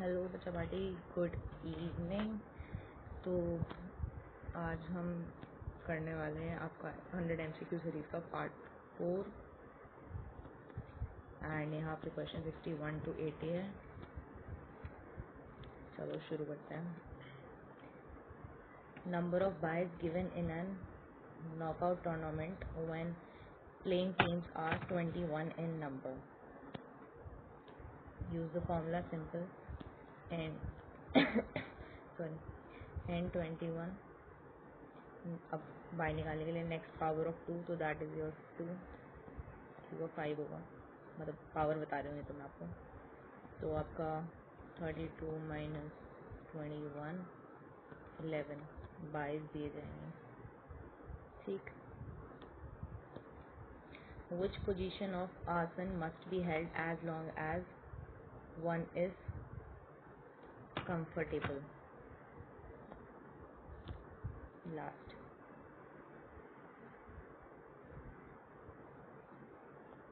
Hello बच्चा party, good evening. तो आज हम करने वाले हैं आपका 100 MCQ सीरीज़ का पार्ट 4 एंड यहाँ पे क्वेश्चन 61 to 80 है। चलो शुरू करते हैं। Number of byes given in an knockout tournament when playing teams are 21 in number. Use the formula simple n21। अब बाय निकालने के लिए नेक्स्ट पावर ऑफ 2, तो दैट इज योर 2, वो 5 होगा, मतलब पावर बता रही हूँ ये तो मैं आपको। तो आपका 32 माइनस 21 11 22 दिए जाएंगे। ठीक। Which position of आसन must be held as long as one is comfortable? Last.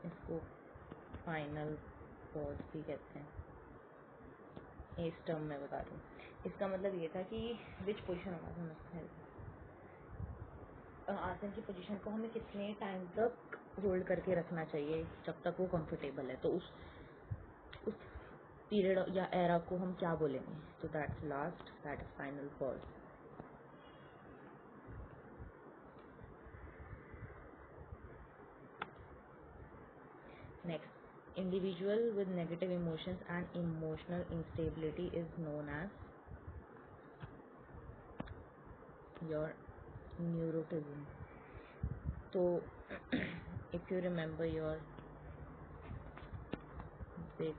इसको फाइनल पॉज भी कहते हैं, इस टर्म में बता दूँ। इसका मतलब ये था कि विच पोजीशन होगा समझते हैं, आसन की पोजीशन को हमें कितने टाइम तक होल्ड करके रखना चाहिए जब तक वो कंफर्टेबल है, तो उस पीरियड या एरा को हम क्या बोलेंगे। तो that's last, that is final pause. Next, individual with negative emotions and emotional instability is known as your neuroticism. So if you remember your big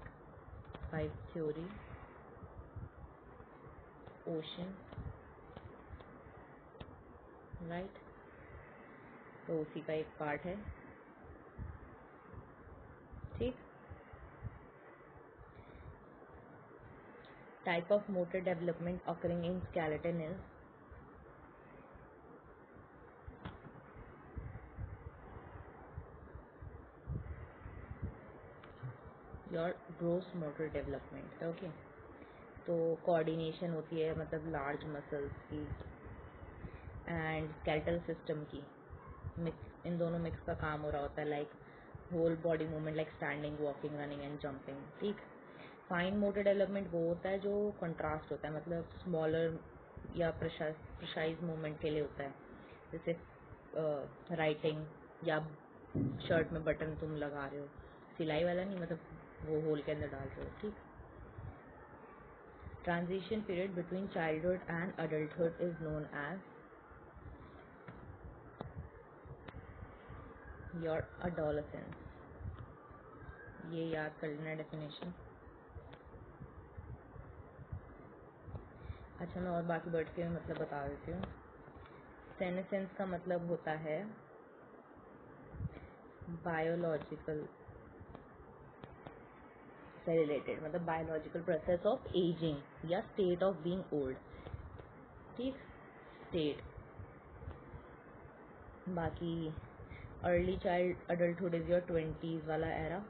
five theory, ocean, right, तो उसी का एक पार्ट है। ठीक। Type of motor development occurring in skeleton is your gross motor development। Okay. तो coordination होती है मतलब लार्ज मसल्स की एंड स्केलेटल सिस्टम की मिक्स, इन दोनों मिक्स का काम हो रहा होता है, like whole body movement, like standing, walking, running and jumping. ठीक। फाइन मोटर डेवलपमेंट वो होता है जो कंट्रास्ट होता है, मतलब स्मॉलर या प्रिसाइज मूवमेंट के लिए होता है, जैसे राइटिंग या शर्ट में बटन तुम लगा रहे हो, सिलाई वाला नहीं, मतलब वो होल के अंदर डाल रहे हो। ठीक। Transition period between childhood and adulthood is known as your adolescence. ये याद कर लेना डेफिनेशन। अच्छा, मैं और बाकी वर्ड्स के मतलब बता देती हूँ। सेनेसेंस का मतलब होता है बायोलॉजिकल से रिलेटेड, मतलब बायोलॉजिकल प्रोसेस ऑफ एजिंग या स्टेट ऑफ बीइंग ओल्ड। ठीक। स्टेट। बाकी early child adulthood is your 20s वाला era.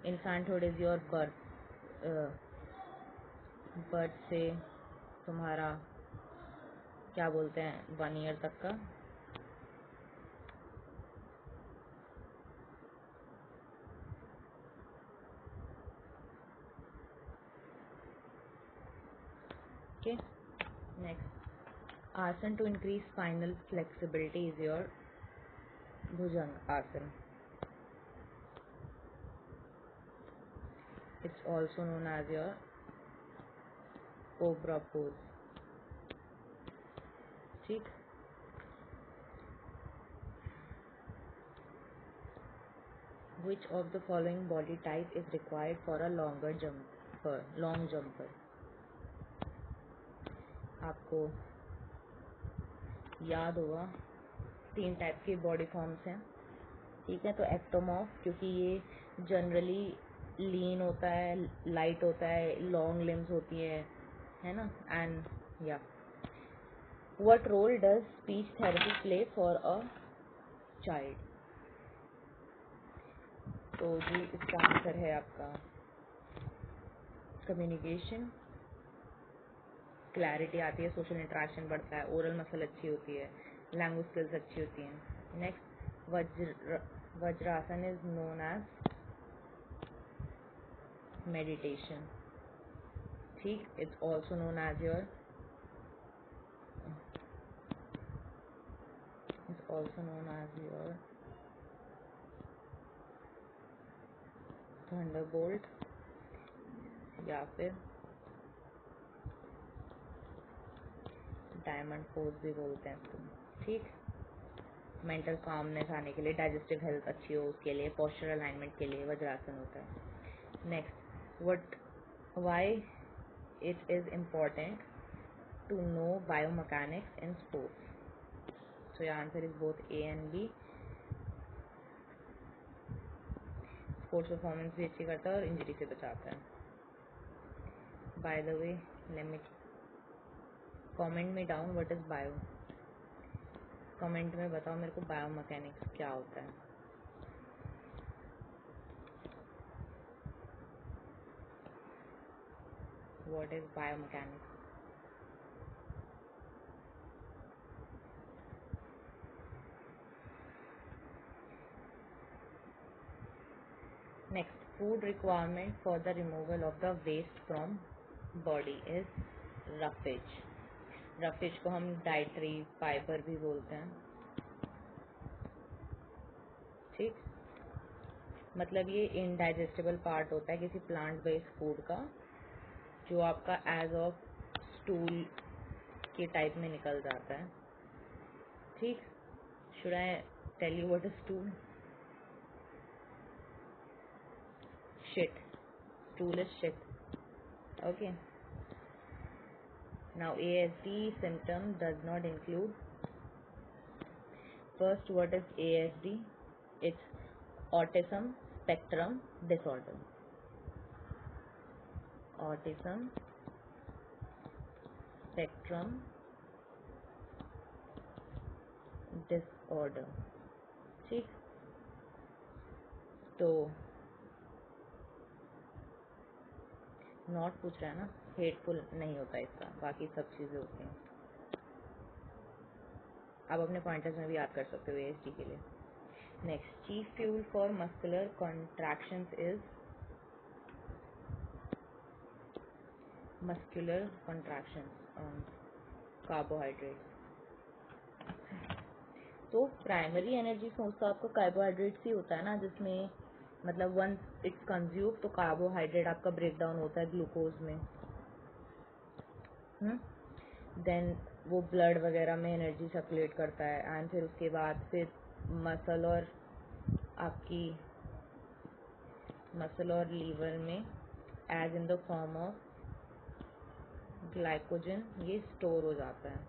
Infanthood is your birth से तुम्हारा क्या बोलते हैं 1 year तक का। Okay. Next, asana to increase spinal flexibility is your bhujang asana. It's also known as your cobra pose. ठीक। Which of the following body type is required for a longer jumper, long jumper? आपको याद होगा 3 टाइप के body forms हैं। ठीक है। तो ectomorph, क्योंकि ये जनरली लीन होता है, लाइट होता है, लॉन्ग लिम्स होती है ना। एंड या what role does speech therapy play for a child? तो जी इसका आंसर है आपका कम्युनिकेशन क्लैरिटी आती है, सोशल इंटरेक्शन बढ़ता है, ओरल मसल अच्छी होती है, लैंग्वेज स्किल्स अच्छी होती हैं। Next vajrasana is known as meditation, ठीक। It's also known as your thunderbolt या फिर डायमंड पोज भी बोलते हैं इसको, ठीक। मेंटल कामनेस आने के लिए, डाइजेस्टिव हेल्थ अच्छी हो उसके लिए, पोस्चर अलाइनमेंट के लिए वज्रासन होता है। Next, why it is important to know biomechanics in sports. So your answer is both A and B. Sports performance भी अच्छी करता है और इंजरी से बचाता है। By the way, let me comment में down what is bio, comment में बताओ मेरे को बायोमैकेनिक्स क्या होता है। What is biomechanics. Next, food requirement for the removal of the waste from body is roughage. Roughage को हम डाइटरी फाइबर भी बोलते हैं, ठीक। मतलब ये इनडाइजेस्टेबल पार्ट होता है किसी प्लांट बेस्ड फूड का, जो आपका एज ऑफ स्टूल के टाइप में निकल जाता है, ठीक। Should I tell you what is stool? Shit. Stool is shit. Okay. Now ASD symptom does not include. First, what is ASD? It's autism spectrum disorder. Autism spectrum disorder, ठीक। तो not पूछ रहा है ना, हेटफुल नहीं होता इसका, बाकी सब चीज़ें होती हैं। आप अपने पॉइंटर्स में भी याद कर सकते हो ASD के लिए। Next, chief fuel for muscular contractions is muscular contractions carbohydrate. तो प्राइमरी एनर्जी सोर्स तो आपका कार्बोहाइड्रेट्स ही होता है ना, जिसमें मतलब वंस इट्स कंज्यूम तो कार्बोहाइड्रेट आपका ब्रेक डाउन होता है ग्लूकोज में, देन वो ब्लड वगैरह में एनर्जी सर्कुलेट करता है, एंड फिर उसके बाद फिर मसल और लीवर में as in the form of glycogen ये स्टोर हो जाता है,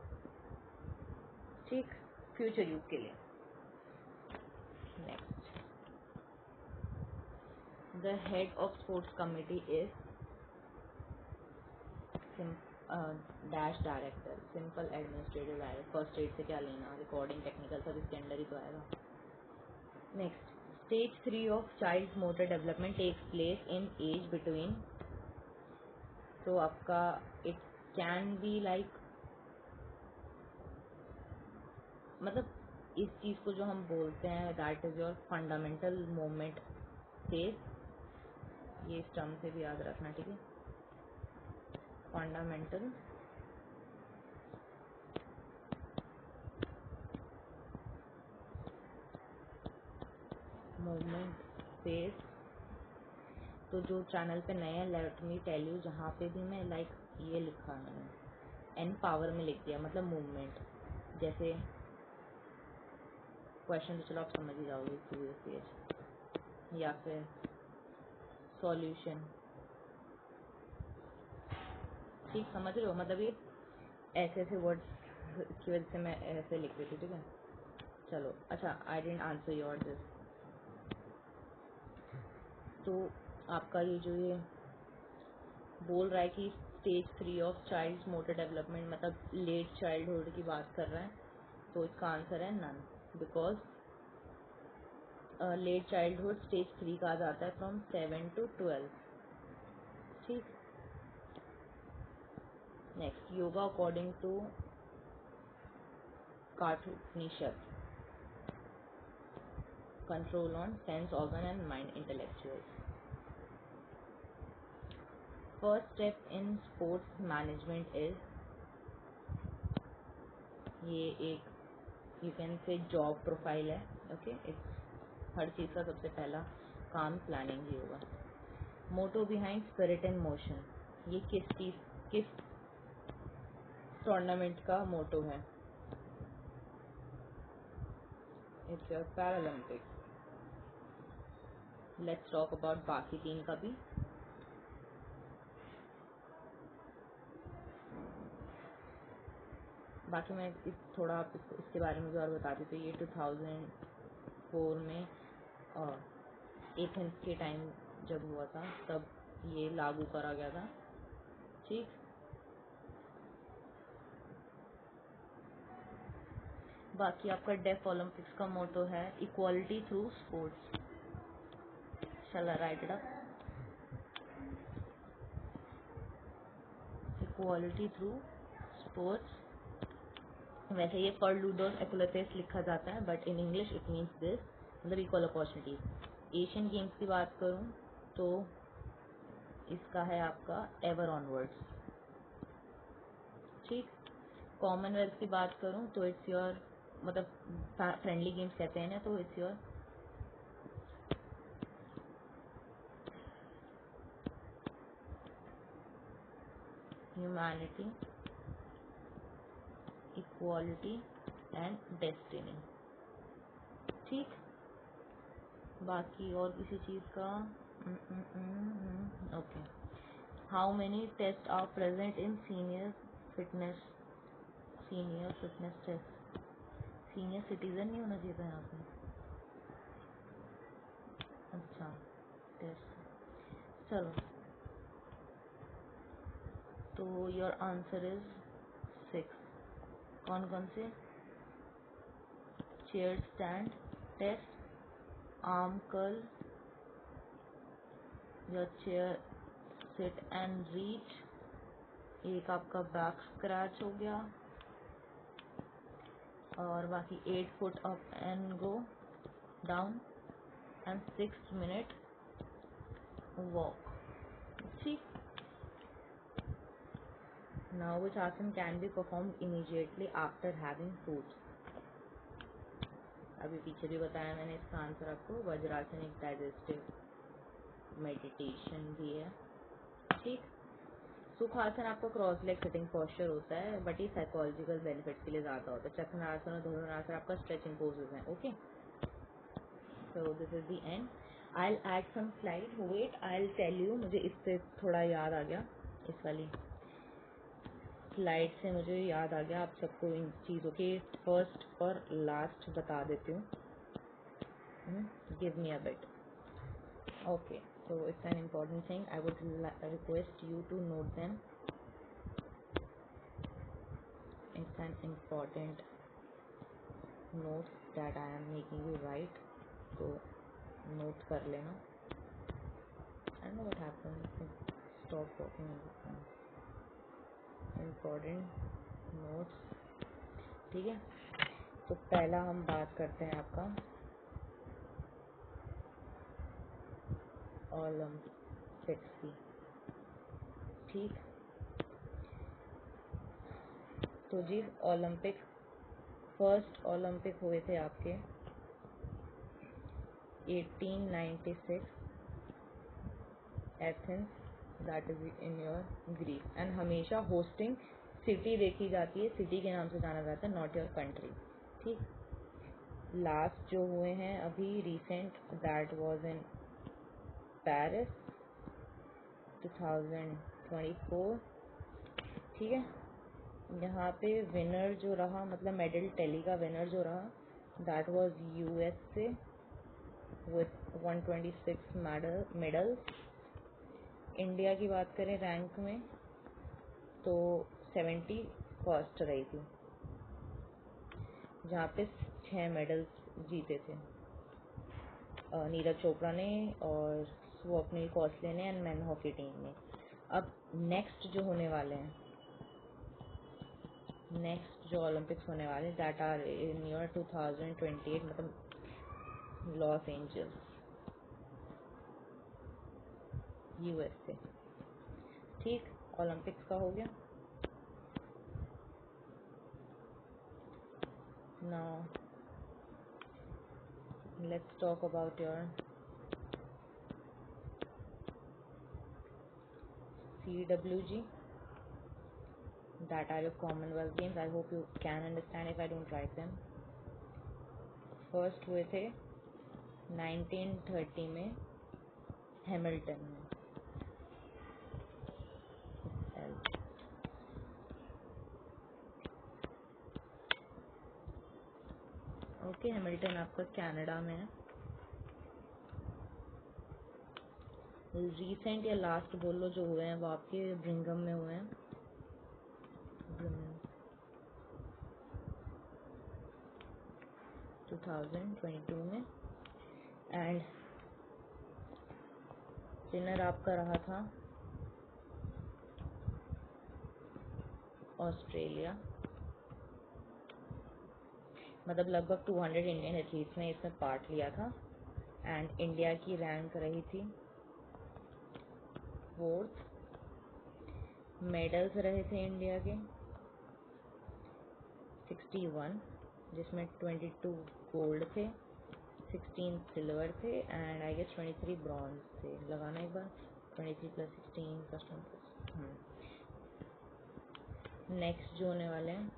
ठीक, फ्यूचर यूज के लिए। Next, the head of sports committee is dash director, simple administrative director. First aid से क्या लेना, रिकॉर्डिंग टेक्निकल सब इसके अंडर ही तो आएगा। Next, stage 3 of child motor development takes place in age between. तो आपका इट कैन बी लाइक, मतलब इस चीज़ को जो हम बोलते हैं that is your fundamental movement phase, ये इस टर्म से भी याद रखना, ठीक है। Fundamental movement phase. तो जो चैनल पे नए हैं, लेट मी टेल यू, जहाँ पे भी मैं लाइक ये लिखा है मैंने एन पावर में लिख दिया, मतलब मूवमेंट, जैसे क्वेश्चन तो चलो आप समझ ही जाओगे सीरियस, या फिर सॉल्यूशन, ठीक, समझ रहे हो, मतलब ये ऐसे ऐसे वर्ड्स की वजह से मैं ऐसे लिख रही थी, ठीक है। चलो अच्छा, I didn't answer your this. तो आपका ये जो ये बोल रहा है कि stage 3 of child motor development, मतलब लेट चाइल्डहुड की बात कर रहा है, तो इसका आंसर है none, because late childhood stage 3 कहा जाता है फ्रॉम 7 to 12, ठीक। Next, yoga according to Kathopanishad, control on sense organ and mind intellectuals. First step in sports management is, ये एक you can say job profile है, ओके। इट्स हर चीज़ का सबसे पहला काम प्लानिंग ही होगा। Motto behind spirit and motion, ये किस टूर्नामेंट का मोटो है? It's your Paralympic. Let's talk about बाकी 3 का भी। बाकी मैं थोड़ा आपको इसके बारे में भी और बताती, तो ये 2004 में एथेंस के टाइम जब हुआ था तब ये लागू करा गया था, ठीक। बाकी आपका डेफ ओलंपिक्स का मोटो है equality through sports. Shall I write it up? Equality through sports. वैसे ये पर लूडोस एकुलेटेस लिखा जाता है, but in English it means this, मतलब इक्वल अपॉर्चुनिटीज। एशियन गेम्स की बात करूँ तो इसका है आपका एवर ऑनवर्ड्स, ठीक। कॉमनवेल्थ की बात करूँ तो इट्स योर, मतलब फ्रेंडली गेम्स कहते हैं ना, तो it's your humanity, equality and destiny, ठीक। बाकी और किसी चीज़ का okay. How many test are present in senior fitness test? Senior citizen नहीं होना चाहिए था यहाँ पे, अच्छा टेस्ट, चलो। तो योर आंसर इज 6। कौन कौन से? Chair stand test, arm curl, your chair sit and reach, एक आपका बैक स्क्रैच हो गया, और बाकी 8 foot up and go down and 6 minute walk, ठीक। Now which आसन can be performed immediately after having food? अभी पीछे भी बताया मैंने इसका आंसर आपको। वज्रासन एक डाइजेस्टिव मेडिटेशन भी है, ठीक। सुखासन आपका क्रॉस लेग सिटिंग पोस्चर होता है, बट ये साइकोलॉजिकल बेनिफिट्स के लिए ज़्यादा होता है। चक्रासन और धनुरासन आपका स्ट्रेचिंग पोजेज हैं, okay. So this is the end. I will add some slide, wait I will tell you. मुझे इससे थोड़ा याद आ गया, इस वाली स्लाइड से मुझे याद आ गया आप सबको इन चीज़ों के फर्स्ट और लास्ट बता देती हूँ। Give me a bit, okay. So it's an important thing, I would request you to note them. It's an important note that I am making you write, तो नोट कर लेना। I know what happened, stop talking, important notes, ठीक है। तो पहला हम बात करते हैं आपका ओलंपिक्स की, ठीक। तो जी ओलंपिक, फर्स्ट ओलंपिक हुए थे आपके 1896 Athens, that is in your Greece. And हमेशा होस्टिंग सिटी देखी जाती है, सिटी के नाम से जाना जाता है, नॉट योर कंट्री, ठीक। लास्ट जो हुए हैं अभी recent, that was in Paris 2024, ठीक है। यहाँ पे विनर जो रहा, मतलब मेडल टैली का विनर जो रहा, that was USA with 126 medals. India की बात करें रैंक में तो 71st रही थी, जहाँ पे 6 मेडल्स जीते थे नीरज चोपड़ा ने और स्वप्निल कौसले ने एंड मैन हॉकी टीम ने। अब नेक्स्ट जो होने वाले हैं नेक्स्ट जो ओलंपिक्स होने वाले दैट आर इन ईयर 2028, मतलब लॉस एंजल्स, यूएसए। ठीक, ओलंपिक्स का हो गया। Now let's talk about your CWG, that are your Commonwealth Games. I hope you can understand if I don't write them. First हुए थे 1930 में हैमिल्टन में। Okay, Hamilton आपका कनाडा में है। रिसेंट या लास्ट बोल लो जो हुए हैं वो आपके ब्रिंघम में हुए हैं, 2022 में। एंड विनर आपका रहा था ऑस्ट्रेलिया, मतलब लगभग 200 इंडियन एथलीट्स ने इसमें पार्ट लिया था। एंड इंडिया की रैंक रही थी 4th। मेडल्स रहे थे इंडिया के 61, जिसमें 22 गोल्ड थे, 16 सिल्वर थे एंड आई गेस 23 ब्रॉन्ज थे। लगाना एक बार, 23 + 16 + 20। नेक्स्ट जो होने वाले हैं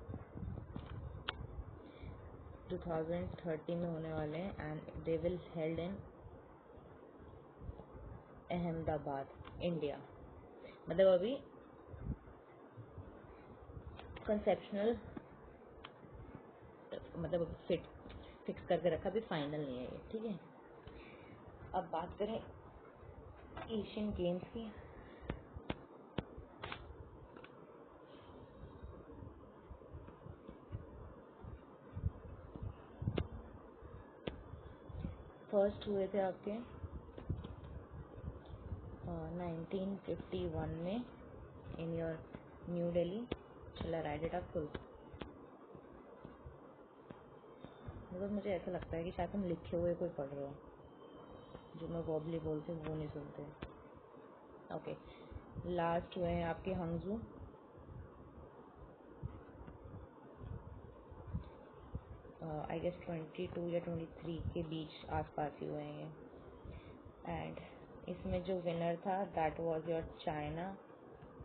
2030 में होने वाले हैं and they will held in Ahmedabad, India. मतलब अभी कंसेप्शनल, मतलब फिक्स करके रखा, अभी फाइनल नहीं है ये, ठीक है। अब बात करें एशियन गेम्स की। फर्स्ट हुए थे आपके 1951 में इन योर न्यू दिल्ली। चला राइट इट अप फुल। मतलब मुझे ऐसा लगता है कि शायद तुम लिखे हुए कोई पढ़ रहे हो, जो मैं वॉबली बोलते वो नहीं सुनते। ओके, लास्ट हुए हैं आपके हंगजू, आई गेस 22 या 23 के बीच आसपास ही हुए हैं ये। एंड इसमें जो विनर था that was your China,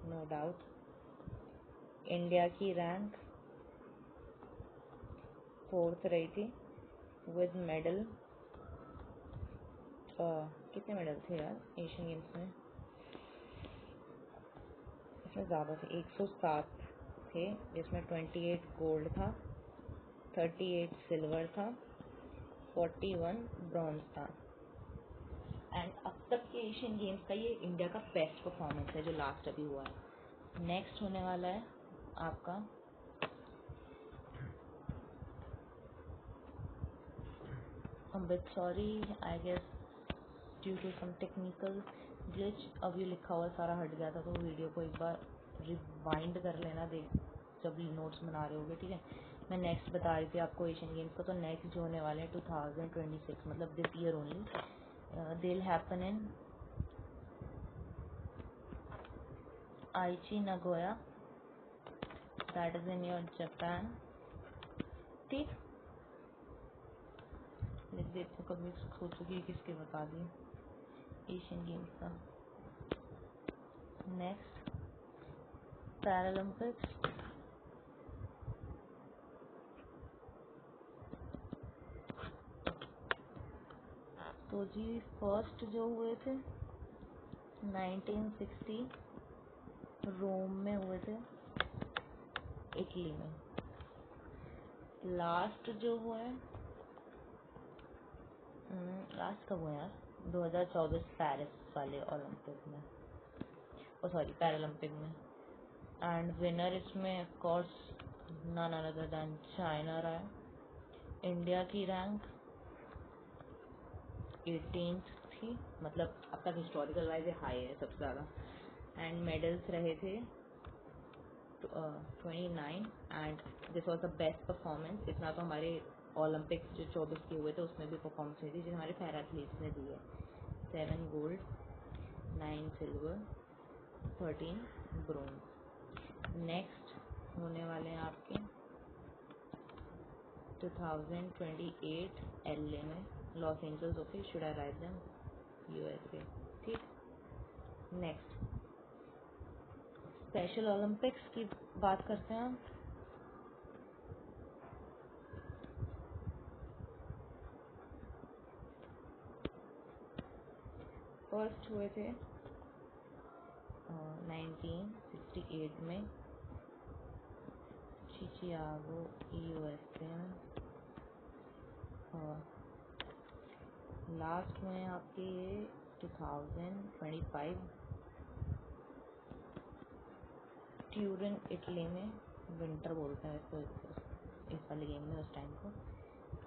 no doubt. India की रैंक 4th रही थी विद मेडल। कितने मेडल थे यार एशियन गेम्स में? इसमें ज़्यादा थे, 107 थे, जिसमें 28 गोल्ड था, 38 सिल्वर था, 41 ब्रॉन्ज था। एंड अब तक के एशियन गेम्स का ये इंडिया का बेस्ट परफॉर्मेंस है जो लास्ट अभी हुआ है। नेक्स्ट होने वाला है आपका sorry I guess due to some technical glitch, अब ये लिखा हुआ सारा हट गया था, तो वीडियो को एक बार रिवाइंड कर लेना देख जब नोट्स बना रहे होगे, ठीक है। मैं नेक्स्ट बता रही थी आपको एशियन गेम्स का। तो नेक्स्ट जो होने वाले हैं 2026, मतलब this year only, they will happen in Aichi Nagoya, that is in your Japan. ठीक, लिख देती हूँ, कभी सोचोगी किसके बता दी एशियन गेम्स का। नेक्स्ट पैरालंपिक्स, तो जी फर्स्ट जो हुए थे 1960 रोम में हुए थे, इटली में। लास्ट जो हुआ है, लास्ट कब हुआ यार, 2024 पेरिस वाले ओलंपिक में, ओ सॉरी पैरालंपिक में। एंड विनर इसमें of course none other than China रहा है। इंडिया की रैंक 18th थी, मतलब अब तक हिस्टोरिकल वाइज हाई है सबसे ज़्यादा। एंड मेडल्स रहे थे 29 and this was the best performance. इतना तो हमारे ओलंपिक्स जो 24 के हुए थे उसमें भी परफॉर्मेंस हुई थी, जो हमारे पैरा एथलीट्स ने दी है। 7 गोल्ड, 9 सिल्वर, 13 ब्रोंज। नेक्स्ट होने वाले हैं आपके 2028 LA में, Los Angeles. Okay, should I write them? USA। ठीक। नेक्स्ट स्पेशल ओलंपिक्स की बात करते हैं हम। फर्स्ट हुए थे 1968 में शिकागो USA में, और लास्ट में आपके ये 2025 ट्यूरिन इटली में, विंटर बोलते हैं इसको इस वाले गेम में उस टाइम को।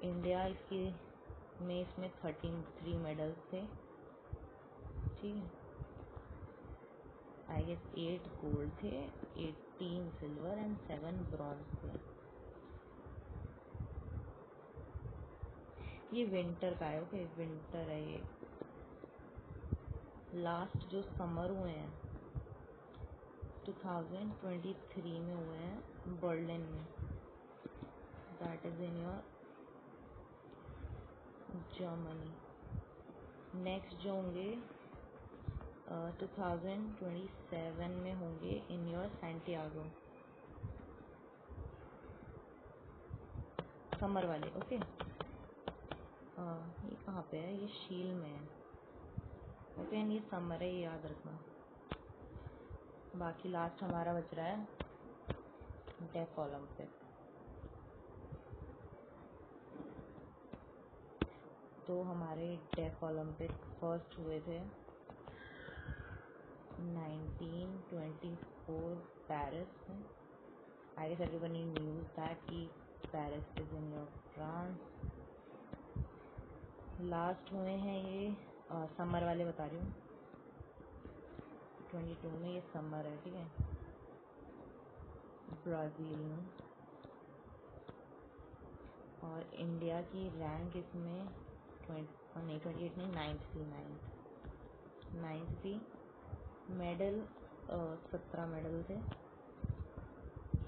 इंडिया इसमें 13 मेडल्स थे। ठीक है, आई गेस 8 गोल्ड थे, 18 सिल्वर एंड 7 ब्रॉन्ज थे। ये विंटर का है। ओके, विंटर है ये। लास्ट जो समर हुए हैं 2023 में हुए हैं बर्लिन में, that is in your Germany. Next जो होंगे 2027 में होंगे इन योर सैंटियागो, समर वाले। ओके, ये कहाँ पे है? ये शील में है। ओके, एंड ये समर है, ये याद रखना। बाकी लास्ट हमारा बच रहा है डेफ ओलंपिक। तो हमारे डेफ ओलंपिक फर्स्ट हुए थे 1924 पेरिस में। I guess everybody knows that कि Paris is in your France. Last हुए हैं ये समर वाले बता रही हूँ, 22 में ये समर है। ठीक है, ब्राज़ील में। और इंडिया की रैंक इसमें 28 नहीं, 9th थी। मेडल 17 मेडल थे,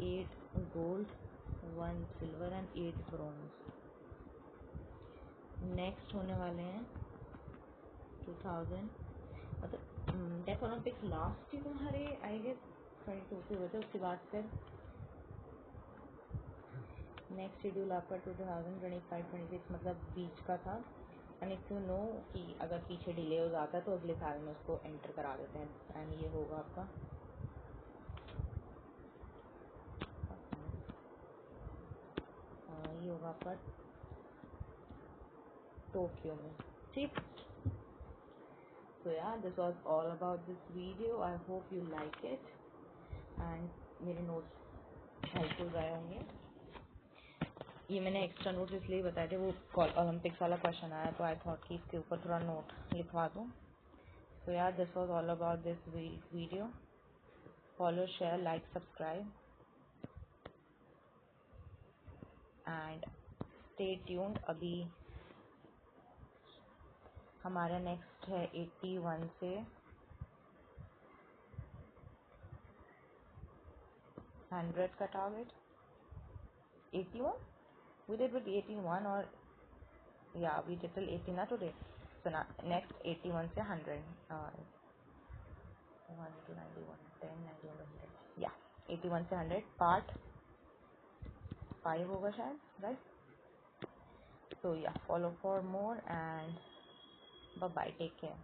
8 gold, 1 silver and 8 bronze. Next होने वाले हैं 2000, मतलब डेफ ओलंपिक्स लास्ट ही तुम्हारे आई गेस 22 से हुए थे। उसके बाद फिर नेक्स्ट शेड्यूल आपका 2025-26 मतलब बीच का था। एंड इफ यू नो कि अगर पीछे डिले हो जाता है तो अगले साल में उसको एंटर करा देते हैं। एंड ये होगा आपका ये होगा आपका टोक्यो में। ठीक। So yeah, this was all about this video. I hope you like it and मेरे नोट्स हेल्पफुल रहे होंगे। ये मैंने एक्स्ट्रा नोट्स इसलिए बताए थे, वो ओलंपिक्स वाला क्वेश्चन आया तो आई थॉट कि इसके ऊपर थोड़ा नोट लिखवा दूँ। So yeah, this was all about this video. Follow, share, like, subscribe and stay tuned। अभी हमारा नेक्स्ट है 81 से 100 का target. 81 we did with 81 or yeah we did till 80 ना today। so now next 81 से 100 1 to 91 10 91 100 yeah 81 से 100 part 5 होगा शायद, right? so yeah, follow for more and bye bye, take care।